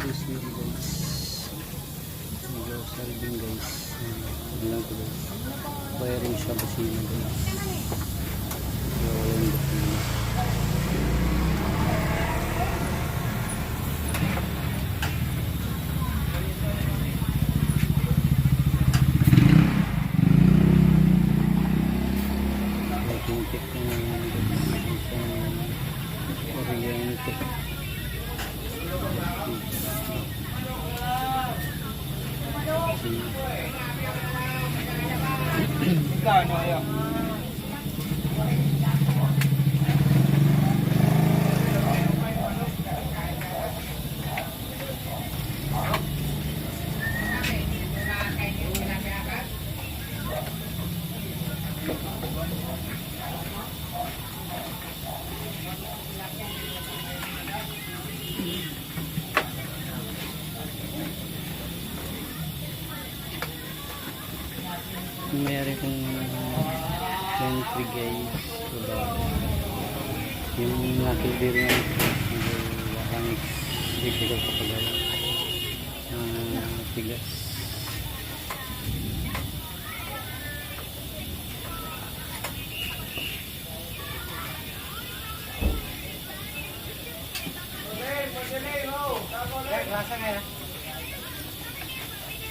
Christmas guys. Medyo salbing guys. Ano lang ito guys. Wiring siya busina guys. So walang busina. Tintik na oriente. Kano ayo? Mayroon kong entry guys. Diba? Yung nakibir nga ang difficult kapag tigas.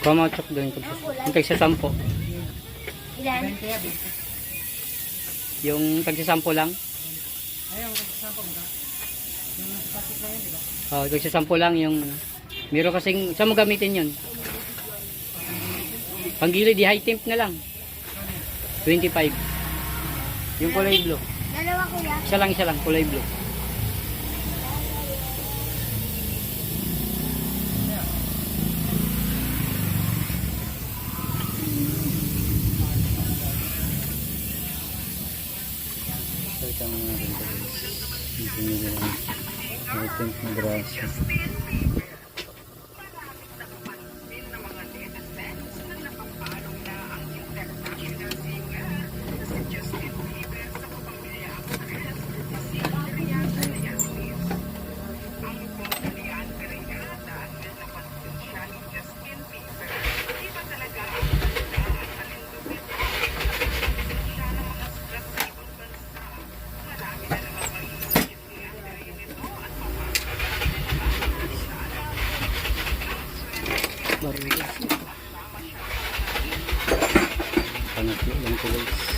Kumachok doon ko. Yung tagsasampo. Ilan? Yung tagsasampo lang? Ayun, sampo mo ka. Yung nasa plastic lang yun, di ba? Oh, tagsasampo lang yung meron kasing saan mo gamitin yun? Panggilid, high temp na lang. 25. Yung kulay blue. Dalawa kuya. Isa lang, kulay blue. So, ito ang mga rin guys. Hindi nyo lang. High temp na braso. Pangatlo lang ko guys.